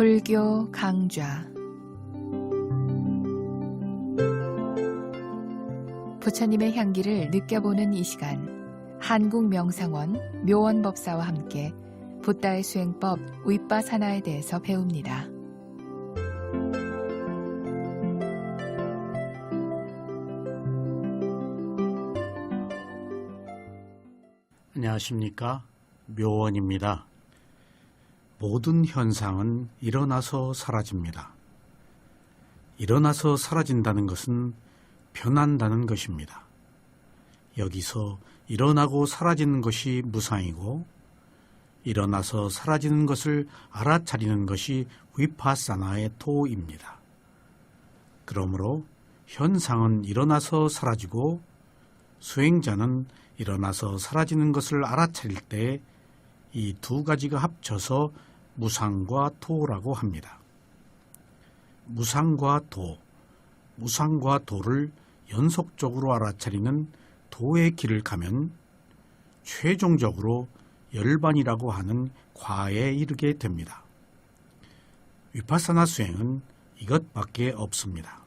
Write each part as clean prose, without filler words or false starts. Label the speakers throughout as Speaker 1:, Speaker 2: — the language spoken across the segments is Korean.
Speaker 1: 불교 강좌 부처님의 향기를 느껴보는 이 시간, 한국명상원 묘원법사와 함께 붓다의 수행법 위빠사나에 대해서 배웁니다.
Speaker 2: 안녕하십니까? 묘원입니다. 모든 현상은 일어나서 사라집니다. 일어나서 사라진다는 것은 변한다는 것입니다. 여기서 일어나고 사라지는 것이 무상이고 일어나서 사라지는 것을 알아차리는 것이 위파사나의 도입니다. 그러므로 현상은 일어나서 사라지고 수행자는 일어나서 사라지는 것을 알아차릴 때 이 두 가지가 합쳐서 무상과 도라고 합니다. 무상과 도를 연속적으로 알아차리는 도의 길을 가면 최종적으로 열반이라고 하는 과에 이르게 됩니다. 위파사나 수행은 이것밖에 없습니다.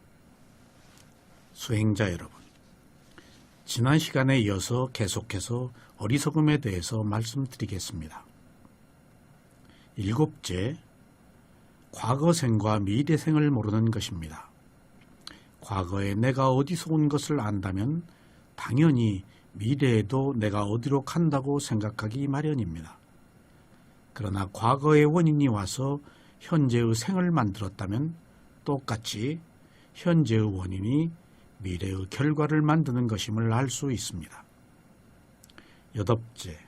Speaker 2: 수행자 여러분, 지난 시간에 이어서 계속해서 어리석음에 대해서 말씀드리겠습니다. 일곱째, 과거생과 미래생을 모르는 것입니다. 과거에 내가 어디서 온 것을 안다면 당연히 미래에도 내가 어디로 간다고 생각하기 마련입니다. 그러나 과거의 원인이 와서 현재의 생을 만들었다면 똑같이 현재의 원인이 미래의 결과를 만드는 것임을 알 수 있습니다. 여덟째,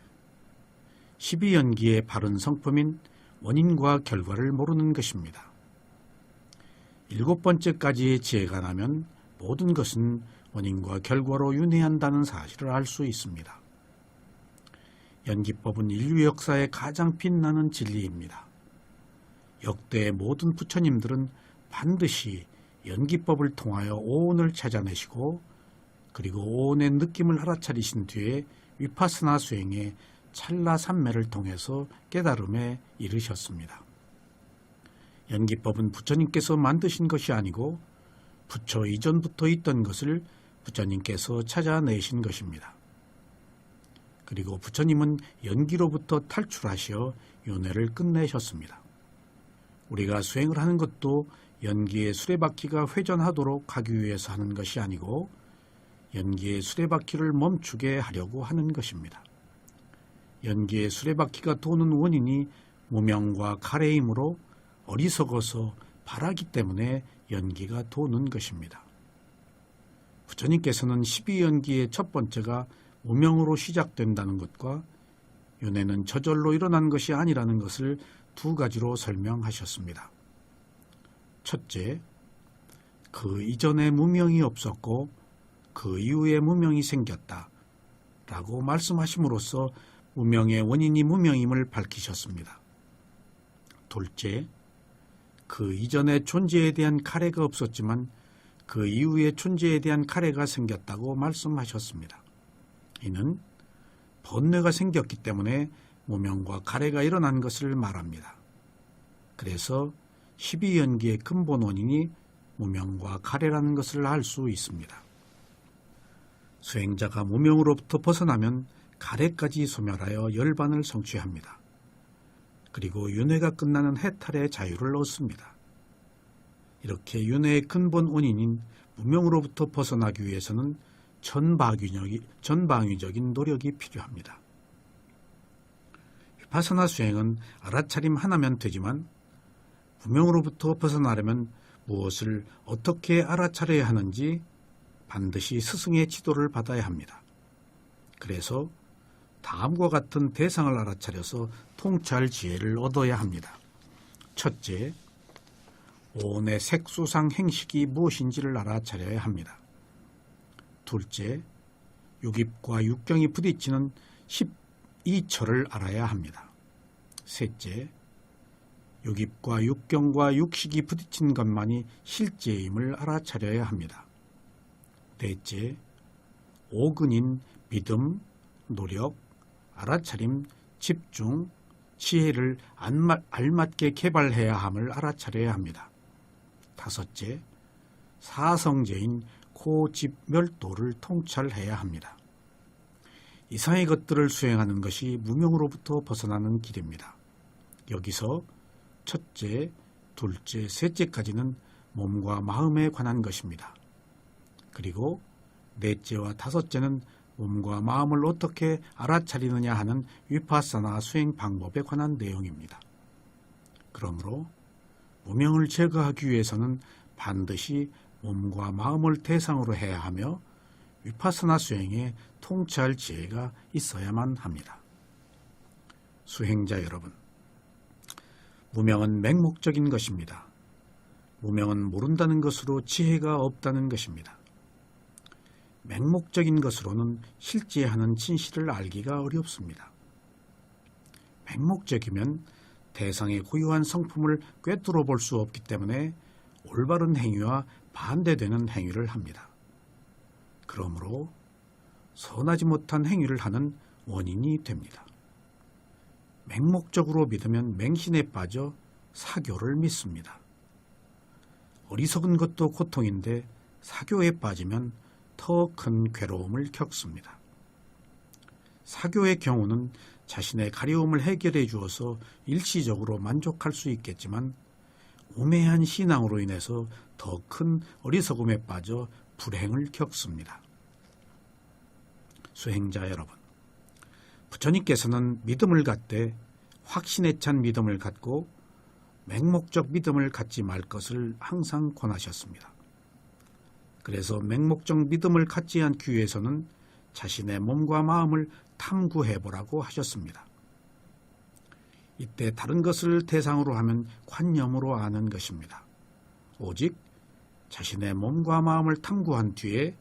Speaker 2: 12연기의 바른 성품인 원인과 결과를 모르는 것입니다. 일곱 번째까지의 지혜가 나면 모든 것은 원인과 결과로 윤회한다는 사실을 알 수 있습니다. 연기법은 인류 역사의 가장 빛나는 진리입니다. 역대 모든 부처님들은 반드시 연기법을 통하여 오온을 찾아내시고 그리고 오온의 느낌을 알아차리신 뒤에 위파사나 수행의 찰나산매를 통해서 깨달음에 이르셨습니다. 연기법은 부처님께서 만드신 것이 아니고 부처 이전부터 있던 것을 부처님께서 찾아내신 것입니다. 그리고 부처님은 연기로부터 탈출하시어 윤회를 끝내셨습니다. 우리가 수행을 하는 것도 연기의 수레바퀴가 회전하도록 하기 위해서 하는 것이 아니고 연기의 수레바퀴를 멈추게 하려고 하는 것입니다. 연기의 수레바퀴가 도는 원인이 무명과 가래이므로 어리석어서 바라기 때문에 연기가 도는 것입니다. 부처님께서는 12연기의 첫 번째가 무명으로 시작된다는 것과 윤회는 저절로 일어난 것이 아니라는 것을 두 가지로 설명하셨습니다. 첫째, 그 이전에 무명이 없었고 그 이후에 무명이 생겼다 라고 말씀하심으로써 무명의 원인이 무명임을 밝히셨습니다. 둘째, 그 이전에 존재에 대한 가래가 없었지만 그 이후에 존재에 대한 가래가 생겼다고 말씀하셨습니다. 이는 번뇌가 생겼기 때문에 무명과 가래가 일어난 것을 말합니다. 그래서 12연기의 근본 원인이 무명과 가래라는 것을 알 수 있습니다. 수행자가 무명으로부터 벗어나면 가래까지 소멸하여 열반을 성취합니다. 그리고 윤회가 끝나는 해탈의 자유를 얻습니다. 이렇게 윤회의 근본 원인인 무명으로부터 벗어나기 위해서는 전방위적인 노력이 필요합니다. 위파사나 수행은 알아차림 하나면 되지만 무명으로부터 벗어나려면 무엇을 어떻게 알아차려야 하는지 반드시 스승의 지도를 받아야 합니다. 그래서 다음과 같은 대상을 알아차려서 통찰 지혜를 얻어야 합니다. 첫째, 오온의 색수상 행식이 무엇인지를 알아차려야 합니다. 둘째, 육입과 육경이 부딪히는 12처를 알아야 합니다. 셋째, 육입과 육경과 육식이 부딪힌 것만이 실제임을 알아차려야 합니다. 넷째, 오근인 믿음, 노력, 알아차림, 집중, 지혜를 알맞게 개발해야 함을 알아차려야 합니다. 다섯째, 사성제인 고집멸도를 통찰해야 합니다. 이상의 것들을 수행하는 것이 무명으로부터 벗어나는 길입니다. 여기서 첫째, 둘째, 셋째까지는 몸과 마음에 관한 것입니다. 그리고 넷째와 다섯째는 몸과 마음을 어떻게 알아차리느냐 하는 위파사나 수행 방법에 관한 내용입니다. 그러므로 무명을 제거하기 위해서는 반드시 몸과 마음을 대상으로 해야 하며 위파사나 수행에 통찰 지혜가 있어야만 합니다. 수행자 여러분, 무명은 맹목적인 것입니다. 무명은 모른다는 것으로 지혜가 없다는 것입니다. 맹목적인 것으로는 실제하는 진실을 알기가 어렵습니다. 맹목적이면 대상의 고유한 성품을 꿰뚫어 볼 수 없기 때문에 올바른 행위와 반대되는 행위를 합니다. 그러므로 선하지 못한 행위를 하는 원인이 됩니다. 맹목적으로 믿으면 맹신에 빠져 사교를 믿습니다. 어리석은 것도 고통인데 사교에 빠지면 더 큰 괴로움을 겪습니다. 사교의 경우는 자신의 가려움을 해결해 주어서 일시적으로 만족할 수 있겠지만 우매한 신앙으로 인해서 더 큰 어리석음에 빠져 불행을 겪습니다. 수행자 여러분, 부처님께서는 믿음을 갖되 확신에 찬 믿음을 갖고 맹목적 믿음을 갖지 말 것을 항상 권하셨습니다. 그래서 맹목적 믿음을 갖지 않기 위해서는 자신의 몸과 마음을 탐구해보라고 하셨습니다. 이때 다른 것을 대상으로 하면 관념으로 아는 것입니다. 오직 자신의 몸과 마음을 탐구한 뒤에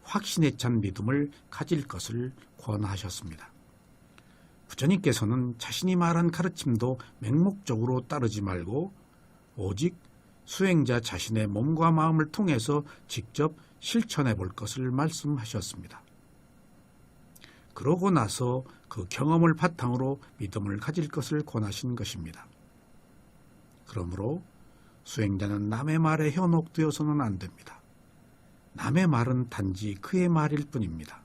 Speaker 2: 확신에 찬 믿음을 가질 것을 권하셨습니다. 부처님께서는 자신이 말한 가르침도 맹목적으로 따르지 말고 오직 수행자 자신의 몸과 마음을 통해서 직접 실천해 볼 것을 말씀하셨습니다. 그러고 나서 그 경험을 바탕으로 믿음을 가질 것을 권하신 것입니다. 그러므로 수행자는 남의 말에 현혹되어서는 안 됩니다. 남의 말은 단지 그의 말일 뿐입니다.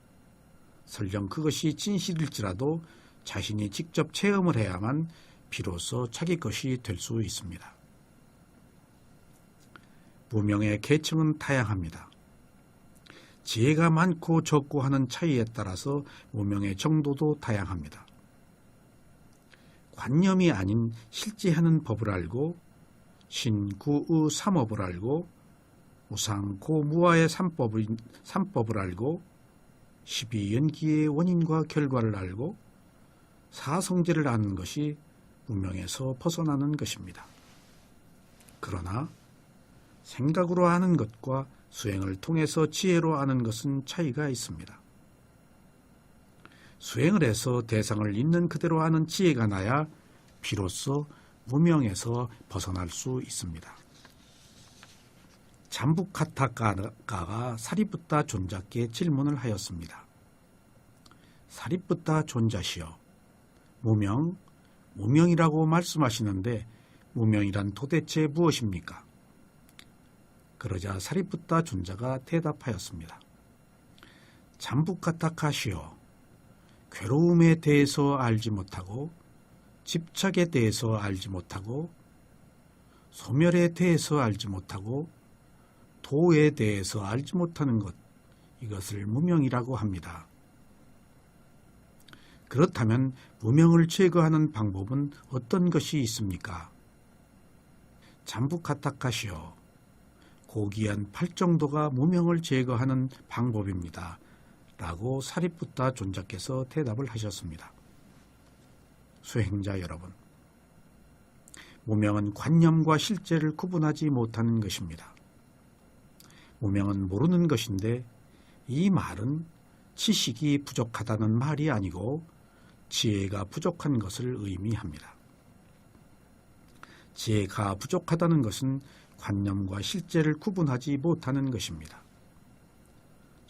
Speaker 2: 설령 그것이 진실일지라도 자신이 직접 체험을 해야만 비로소 자기 것이 될 수 있습니다. 무명의 계층은 다양합니다. 지혜가 많고 적고 하는 차이에 따라서 무명의 정도도 다양합니다. 관념이 아닌 실제하는 법을 알고 신구의 삼업을 알고 우상고무아의 삼법을 알고 12연기의 원인과 결과를 알고 사성제를 아는 것이 무명에서 벗어나는 것입니다. 그러나 생각으로 아는 것과 수행을 통해서 지혜로 아는 것은 차이가 있습니다. 수행을 해서 대상을 있는 그대로 아는 지혜가 나야 비로소 무명에서 벗어날 수 있습니다. 잠부카타카가 사리푸타 존자께 질문을 하였습니다. 사리푸타 존자시여, 무명이라고 말씀하시는데 무명이란 도대체 무엇입니까? 그러자 사리푸타 존자가 대답하였습니다. 잠부카타카시여, 괴로움에 대해서 알지 못하고 집착에 대해서 알지 못하고 소멸에 대해서 알지 못하고 도에 대해서 알지 못하는 것, 이것을 무명이라고 합니다. 그렇다면 무명을 제거하는 방법은 어떤 것이 있습니까? 잠부카타카시여, 고귀한 팔정도가 무명을 제거하는 방법입니다. 라고 사리푸타 존자께서 대답을 하셨습니다. 수행자 여러분, 무명은 관념과 실제를 구분하지 못하는 것입니다. 무명은 모르는 것인데 이 말은 지식이 부족하다는 말이 아니고 지혜가 부족한 것을 의미합니다. 지혜가 부족하다는 것은 관념과 실제를 구분하지 못하는 것입니다.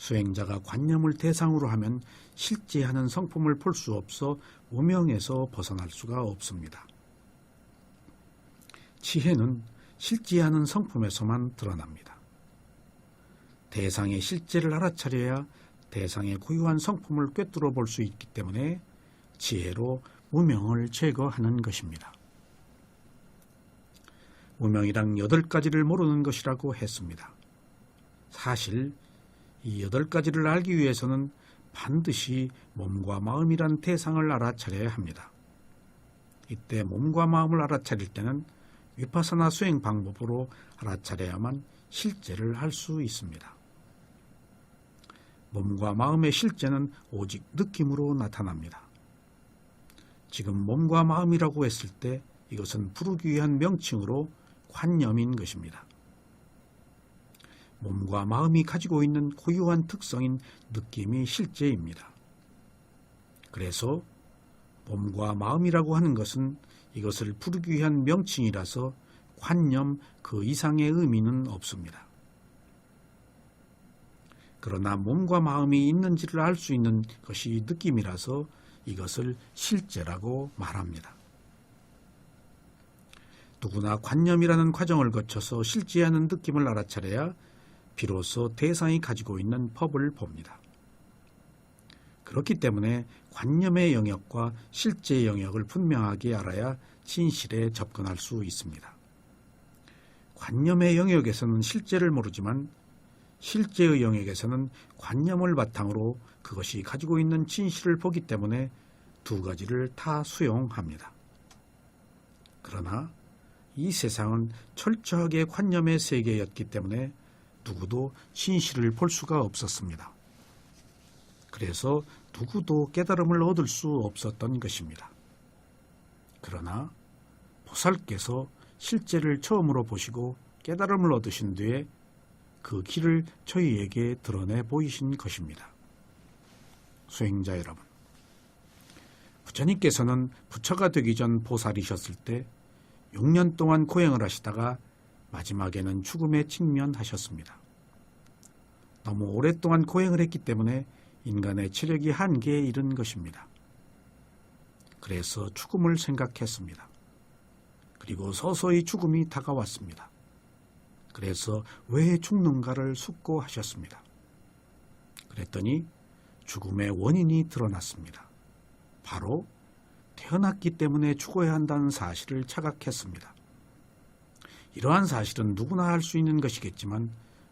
Speaker 2: 수행자가 관념을 대상으로 하면 실제하는 성품을 볼 수 없어 무명에서 벗어날 수가 없습니다. 지혜는 실제하는 성품에서만 드러납니다. 대상의 실제를 알아차려야 대상의 고유한 성품을 꿰뚫어 볼 수 있기 때문에 지혜로 무명을 제거하는 것입니다. 무명이란 8가지를 모르는 것이라고 했습니다. 사실 이 8가지를 알기 위해서는 반드시 몸과 마음이란 대상을 알아차려야 합니다. 이때 몸과 마음을 알아차릴 때는 위파사나 수행 방법으로 알아차려야만 실제를 할 수 있습니다. 몸과 마음의 실제는 오직 느낌으로 나타납니다. 지금 몸과 마음이라고 했을 때 이것은 부르기 위한 명칭으로 관념인 것입니다. 몸과 마음이 가지고 있는 고유한 특성인 느낌이 실제입니다. 그래서 몸과 마음이라고 하는 것은 이것을 부르기 위한 명칭이라서 관념 그 이상의 의미는 없습니다. 그러나 몸과 마음이 있는지를 알 수 있는 것이 느낌이라서 이것을 실제라고 말합니다. 누구나 관념이라는 과정을 거쳐서 실제하는 느낌을 알아차려야 비로소 대상이 가지고 있는 법을 봅니다. 그렇기 때문에 관념의 영역과 실제의 영역을 분명하게 알아야 진실에 접근할 수 있습니다. 관념의 영역에서는 실제를 모르지만 실제의 영역에서는 관념을 바탕으로 그것이 가지고 있는 진실을 보기 때문에 두 가지를 다 수용합니다. 그러나 이 세상은 철저하게 관념의 세계였기 때문에 누구도 진실을 볼 수가 없었습니다. 그래서 누구도 깨달음을 얻을 수 없었던 것입니다. 그러나 보살께서 실제를 처음으로 보시고 깨달음을 얻으신 뒤에 그 길을 저희에게 드러내 보이신 것입니다. 수행자 여러분, 부처님께서는 부처가 되기 전 보살이셨을 때 6년 동안 고행을 하시다가 마지막에는 죽음에 직면하셨습니다. 너무 오랫동안 고행을 했기 때문에 인간의 체력이 한계에 이른 것입니다. 그래서 죽음을 생각했습니다. 그리고 서서히 죽음이 다가왔습니다. 그래서 왜 죽는가를 숙고하셨습니다. 그랬더니 죽음의 원인이 드러났습니다. 바로 태어났기 때문에 죽어야 한다는 사실을 자각했습니다. 이러한 사실은 누구나 알 수 있는 것이겠지만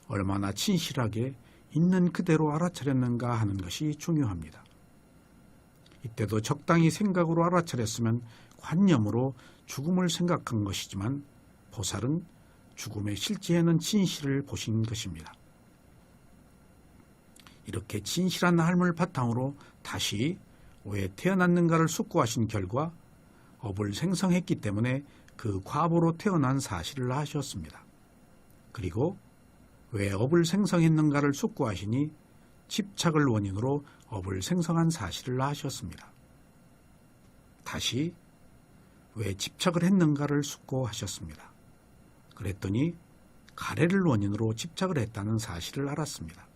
Speaker 2: 얼마나 진실하게 있는 그대로 알아차렸는가 하는 것이 중요합니다. 이때도 적당히 생각으로 알아차렸으면 관념으로 죽음을 생각한 것이지만 보살은 죽음의 실제에는 진실을 보신 것입니다. 이렇게 진실한 삶을 바탕으로 다시 왜 태어났는가를 숙고하신 결과 업을 생성했기 때문에 그 과보로 태어난 사실을 아셨습니다. 그리고 왜 업을 생성했는가를 숙고하시니 집착을 원인으로 업을 생성한 사실을 아셨습니다. 다시 왜 집착을 했는가를 숙고하셨습니다. 그랬더니 가래를 원인으로 집착을 했다는 사실을 알았습니다.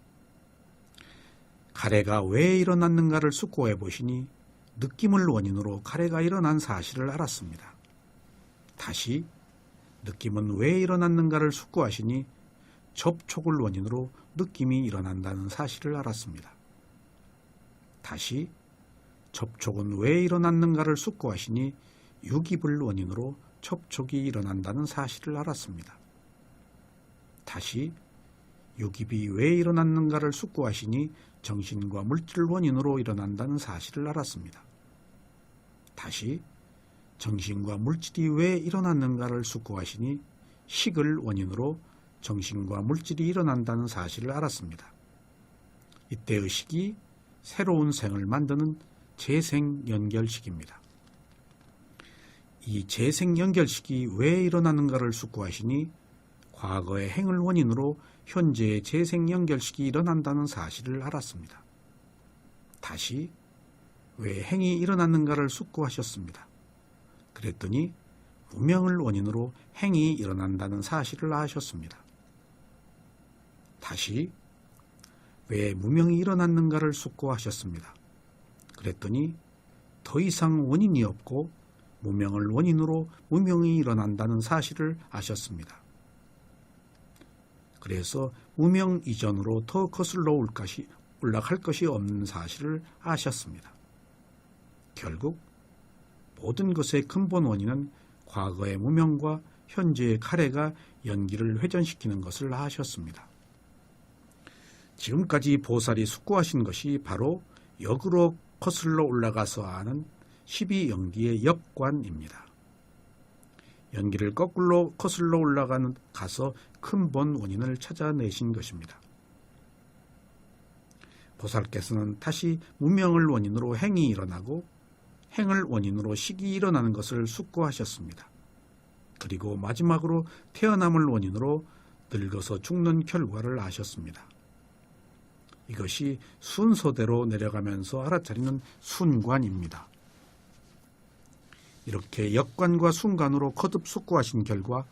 Speaker 2: 가래가 왜 일어났는가를 숙고해 보시니 느낌을 원인으로 가래가 일어난 사실을 알았습니다. 다시 느낌은 왜 일어났는가를 숙고하시니 접촉을 원인으로 느낌이 일어난다는 사실을 알았습니다. 다시 접촉은 왜 일어났는가를 숙고하시니 유깁을 원인으로 접촉이 일어난다는 사실을 알았습니다. 다시 유깁이 왜 일어났는가를 숙고하시니 정신과 물질 원인으로 일어난다는 사실을 알았습니다. 다시 정신과 물질이 왜 일어났는가를 숙고하시니 식을 원인으로 정신과 물질이 일어난다는 사실을 알았습니다. 이때의 식이 새로운 생을 만드는 재생연결식입니다. 이 재생연결식이 왜 일어나는가를 숙고하시니 과거의 행을 원인으로 현재의 재생연결식이 일어난다는 사실을 알았습니다. 다시 왜 행이 일어났는가를 숙고하셨습니다. 그랬더니 무명을 원인으로 행이 일어난다는 사실을 아셨습니다. 다시 왜 무명이 일어났는가를 숙고하셨습니다. 그랬더니 더 이상 원인이 없고 무명을 원인으로 무명이 일어난다는 사실을 아셨습니다. 그래서 무명 이전으로 더 거슬러 올라갈 것이 없는 사실을 아셨습니다. 결국 모든 것의 근본 원인은 과거의 무명과 현재의 가래가 연기를 회전시키는 것을 아셨습니다. 지금까지 보살이 숙고하신 것이 바로 역으로 거슬러 올라가서 하는 12연기의 역관입니다. 연기를 거꾸로 거슬러 올라가서 근본 원인을 찾아내신 것입니다. 보살께서는 다시 무명을 원인으로 행이 일어나고 행을 원인으로 식이 일어나는 것을 숙고하셨습니다. 그리고 마지막으로 태어남을 원인으로 늙어서 죽는 결과를 아셨습니다. 이것이 순서대로 내려가면서 알아차리는 순관입니다. 이렇게 역관과 순관으로 거듭 숙고하신 결과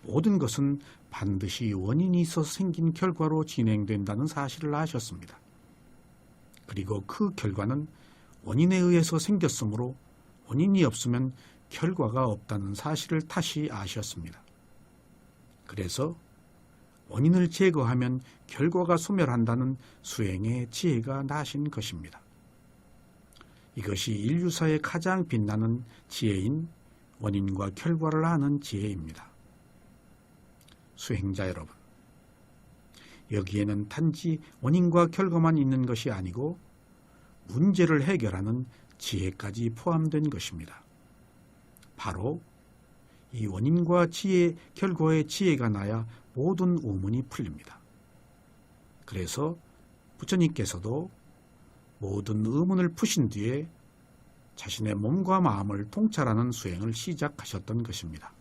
Speaker 2: 모든 것은 반드시 원인이 있어서 생긴 결과로 진행된다는 사실을 아셨습니다. 그리고 그 결과는 원인에 의해서 생겼으므로 원인이 없으면 결과가 없다는 사실을 다시 아셨습니다. 그래서 원인을 제거하면 결과가 소멸한다는 수행의 지혜가 나신 것입니다. 이것이 인류사의 가장 빛나는 지혜인 원인과 결과를 아는 지혜입니다. 수행자 여러분, 여기에는 단지 원인과 결과만 있는 것이 아니고 문제를 해결하는 지혜까지 포함된 것입니다. 바로 이 원인과 결과의 지혜가 나야 모든 우문이 풀립니다. 그래서 부처님께서도 모든 의문을 푸신 뒤에 자신의 몸과 마음을 통찰하는 수행을 시작하셨던 것입니다.